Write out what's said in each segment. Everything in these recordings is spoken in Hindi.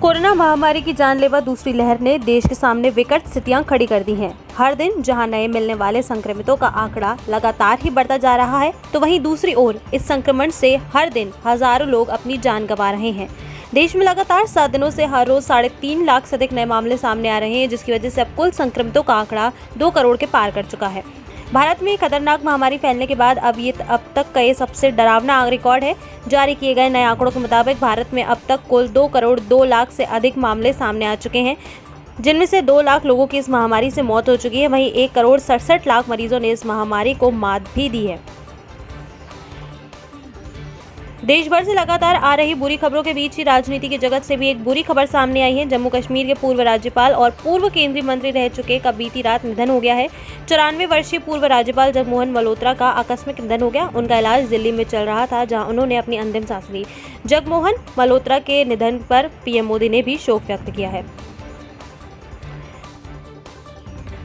कोरोना महामारी की जानलेवा दूसरी लहर ने देश के सामने विकट स्थितियां खड़ी कर दी हैं। हर दिन जहां नए मिलने वाले संक्रमितों का आंकड़ा लगातार ही बढ़ता जा रहा है, तो वहीं दूसरी ओर इस संक्रमण से हर दिन हजारों लोग अपनी जान गंवा रहे हैं। देश में लगातार 7 दिनों से हर रोज 3.5 लाख से अधिक नए मामले सामने आ रहे हैं, जिसकी वजह से अब कुल संक्रमितों का आंकड़ा 2 करोड़ के पार कर चुका है। भारत में खतरनाक महामारी फैलने के बाद अब तक का ये सबसे डरावना रिकॉर्ड है। जारी किए गए नए आंकड़ों के मुताबिक भारत में अब तक कुल 2 करोड़ 2 लाख से अधिक मामले सामने आ चुके हैं, जिनमें से 2 लाख लोगों की इस महामारी से मौत हो चुकी है। वहीं 1 करोड़ 67 लाख मरीजों ने इस महामारी को मात भी दी है। देश भर से लगातार आ रही बुरी खबरों के बीच ही राजनीति की जगत से भी एक बुरी खबर सामने आई है। जम्मू कश्मीर के पूर्व राज्यपाल और पूर्व केंद्रीय मंत्री रह चुके का बीती रात निधन हो गया है। 94 वर्षीय पूर्व राज्यपाल जगमोहन मल्होत्रा का आकस्मिक निधन हो गया। उनका इलाज दिल्ली में चल रहा था, जहां उन्होंने अपनी अंतिम सांस ली। जगमोहन मल्होत्रा के निधन पर पीएम मोदी ने भी शोक व्यक्त किया है।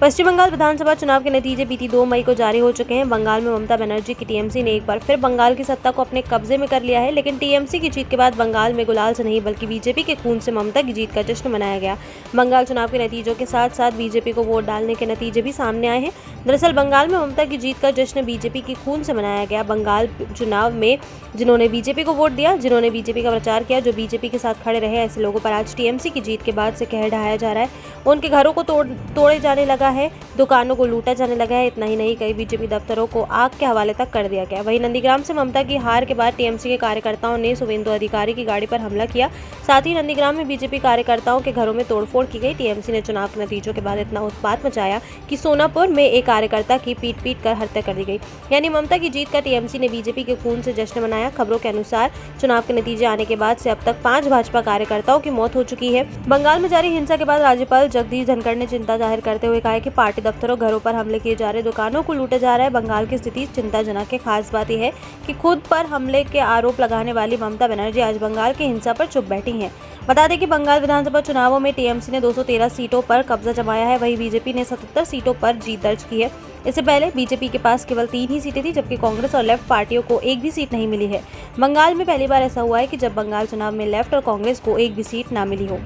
पश्चिम बंगाल विधानसभा चुनाव के नतीजे बीती 2 मई को जारी हो चुके हैं। बंगाल में ममता बनर्जी की टीएमसी ने एक बार फिर बंगाल की सत्ता को अपने कब्जे में कर लिया है, लेकिन टीएमसी की जीत के बाद बंगाल में गुलाल से नहीं बल्कि बीजेपी के खून से ममता की जीत का जश्न मनाया गया। बंगाल चुनाव के नतीजों के साथ साथ बीजेपी को वोट डालने के नतीजे भी सामने आए हैं। दरअसल बंगाल में ममता की जीत का जश्न बीजेपी की खून से मनाया गया। बंगाल चुनाव में जिन्होंने बीजेपी को वोट दिया, जिन्होंने बीजेपी का प्रचार किया, जो बीजेपी के साथ खड़े रहे, ऐसे लोगों पर आज टीएमसी की जीत के बाद से कहर ढाया जा रहा है। उनके घरों को तोड़े जाने लगा है, दुकानों को लूटा जाने लगा है। इतना ही नहीं, कई बीजेपी दफ्तरों को आग के हवाले तक कर दिया गया। वहीं नंदीग्राम से ममता की हार के बाद टीएमसी के कार्यकर्ताओं ने शुवेंदु अधिकारी की गाड़ी पर हमला किया। साथ ही नंदीग्राम में बीजेपी कार्यकर्ताओं के घरों में तोड़फोड़ की गई। टीएमसी ने चुनाव के नतीजों के बाद इतना उत्पात मचाया कि सोनापुर में एक कार्यकर्ता की पीट कर हत्या कर दी गई। यानी ममता की जीत का टीएमसी ने बीजेपी के खून से जश्न मनाया। खबरों के अनुसार चुनाव के नतीजे आने के बाद से अब तक 5 भाजपा कार्यकर्ताओं की मौत हो चुकी है। बंगाल में जारी हिंसा के बाद राज्यपाल जगदीप धनखड़ ने चिंता जाहिर करते हुए कहा कि पार्टी दफ्तरों, घरों पर हमले किए जा रहे, दुकानों को लूटा जा रहा है। बंगाल की स्थिति चिंताजनक है। खास बात यह है कि खुद पर हमले के आरोप लगाने वाली ममता बनर्जी आज बंगाल की हिंसा पर चुप बैठी हैं। बता दें कि बंगाल विधानसभा चुनावों में टीएमसी ने 213 सीटों पर कब्जा जमाया है। वहीं बीजेपी ने 77 सीटों पर जीत दर्ज की है। इससे पहले बीजेपी के पास केवल 3 ही सीटें थी, जबकि कांग्रेस और लेफ्ट पार्टियों को एक भी सीट नहीं मिली है। बंगाल में पहली बार ऐसा हुआ है कि जब बंगाल चुनाव में लेफ्ट और कांग्रेस को एक भी सीट न मिली हो।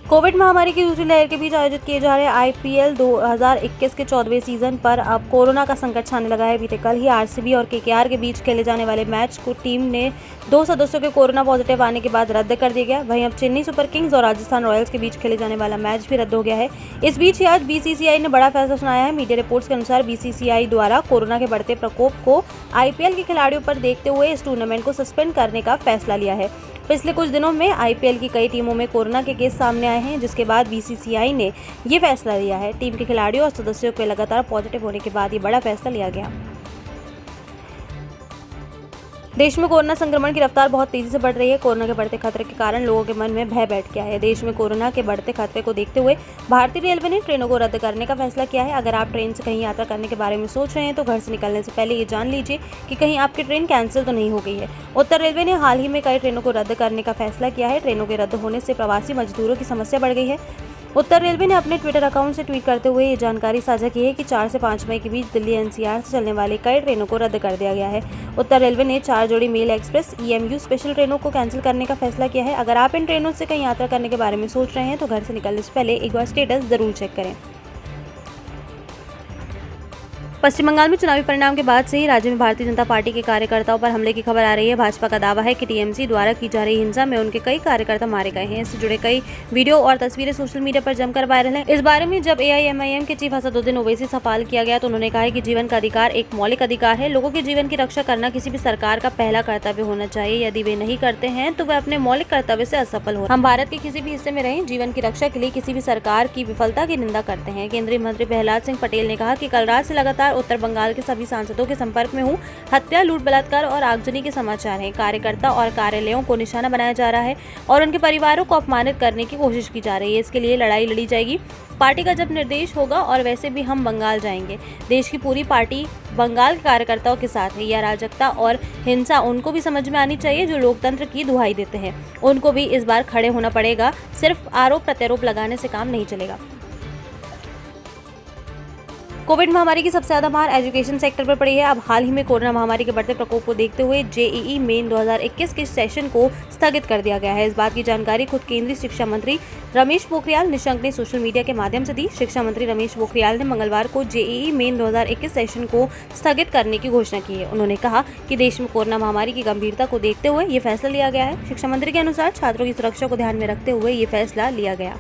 कोविड महामारी की दूसरी लहर के बीच आयोजित किए जा रहे आईपीएल 2021 के 14वें सीजन पर अब कोरोना का संकट छाने लगा है। बीते कल ही आरसीबी और केकेआर के बीच खेले जाने वाले मैच को टीम ने 2 सदस्यों के कोरोना पॉजिटिव आने के बाद रद्द कर दिया गया। वहीं अब चेन्नई सुपर किंग्स और राजस्थान रॉयल्स के बीच खेले जाने वाला मैच भी रद्द हो गया है। इस बीच ही आज बीसीसीआई ने बड़ा फैसला सुनाया है। मीडिया रिपोर्ट्स के अनुसार बीसीसीआई द्वारा कोरोना के बढ़ते प्रकोप को आईपीएल के खिलाड़ियों पर देखते हुए इस टूर्नामेंट को सस्पेंड करने का फैसला लिया है। पिछले कुछ दिनों में आईपीएल की कई टीमों में कोरोना के केस सामने आए हैं, जिसके बाद बीसीसीआई ने ये फैसला लिया है। टीम के खिलाड़ियों और सदस्यों के लगातार पॉजिटिव होने के बाद ये बड़ा फैसला लिया गया। देश में कोरोना संक्रमण की रफ्तार बहुत तेजी से बढ़ रही है। कोरोना के बढ़ते खतरे के कारण लोगों के मन में भय बैठ गया है। देश में कोरोना के बढ़ते खतरे को देखते हुए भारतीय रेलवे ने ट्रेनों को रद्द करने का फैसला किया है। अगर आप ट्रेन से कहीं यात्रा करने के बारे में सोच रहे हैं तो घर से निकलने से पहले ये जान लीजिए कि कहीं आपकी ट्रेन कैंसिल तो नहीं हो गई है। उत्तर रेलवे ने हाल ही में कई ट्रेनों को रद्द करने का फैसला किया है। ट्रेनों के रद्द होने से प्रवासी मजदूरों की समस्या बढ़ गई है। उत्तर रेलवे ने अपने ट्विटर अकाउंट से ट्वीट करते हुए ये जानकारी साझा की है कि 4 से 5 मई के बीच दिल्ली एनसीआर से चलने वाली कई ट्रेनों को रद्द कर दिया गया है। उत्तर रेलवे ने 4 जोड़ी मेल एक्सप्रेस ईएमयू स्पेशल ट्रेनों को कैंसिल करने का फैसला किया है। अगर आप इन ट्रेनों से कहीं यात्रा करने के बारे में सोच रहे हैं तो घर से निकलने से पहले एक बार स्टेटस जरूर चेक करें। पश्चिम बंगाल में चुनावी परिणाम के बाद से ही राज्य में भारतीय जनता पार्टी के कार्यकर्ताओं पर हमले की खबर आ रही है। भाजपा का दावा है कि टीएमसी द्वारा की जा रही हिंसा में उनके कई कार्यकर्ता मारे गए हैं। इससे जुड़े कई वीडियो और तस्वीरें सोशल मीडिया पर जमकर वायरल हैं। इस बारे में जब एआईएमआईएम के चीफ असदुद्दीन ओवैसी से सवाल किया गया तो उन्होंने कहा है कि जीवन का अधिकार एक मौलिक अधिकार है। लोगों के जीवन की रक्षा करना किसी भी सरकार का पहला कर्तव्य होना चाहिए। यदि वे नहीं करते हैं तो वे अपने मौलिक कर्तव्य से असफल हो। हम भारत के किसी भी हिस्से में रहें, जीवन की रक्षा के लिए किसी भी सरकार की विफलता की निंदा करते हैं। केंद्रीय मंत्री प्रहलाद सिंह पटेल ने कहा कि कल रात से लगातार उत्तर बंगाल के सभी सांसदों के संपर्क में हूं। हत्या, लूट, बलात्कार और आगजनी के समाचार हैं। कार्यकर्ता और कार्यालयों को निशाना बनाया जा रहा है और उनके परिवारों को अपमानित करने की कोशिश की जा रही है। इसके लिए लड़ाई लड़ी जाएगी। पार्टी का जब निर्देश होगा और वैसे भी हम बंगाल जाएंगे। देश की पूरी पार्टी बंगाल के कार्यकर्ताओं के साथ है। यह अराजकता और हिंसा उनको भी समझ में आनी चाहिए जो लोकतंत्र की दुहाई देते हैं। उनको भी इस बार खड़े होना पड़ेगा। सिर्फ आरोप प्रत्यारोप लगाने से काम नहीं चलेगा। कोविड महामारी की सबसे ज्यादा मार एजुकेशन सेक्टर पर पड़ी है। अब हाल ही में कोरोना महामारी के बढ़ते प्रकोप को देखते हुए जेईई मेन 2021 के सेशन को स्थगित कर दिया गया है। इस बात की जानकारी खुद केंद्रीय शिक्षा मंत्री रमेश पोखरियाल निशंक ने सोशल मीडिया के माध्यम से दी। शिक्षा मंत्री रमेश पोखरियाल ने मंगलवार को जेईई मेन 2021 सेशन को स्थगित करने की घोषणा की है। उन्होंने कहा कि देश में कोरोना महामारी की गंभीरता को देखते हुए ये फैसला लिया गया है। शिक्षा मंत्री के अनुसार छात्रों की सुरक्षा को ध्यान में रखते हुए ये फैसला लिया गया।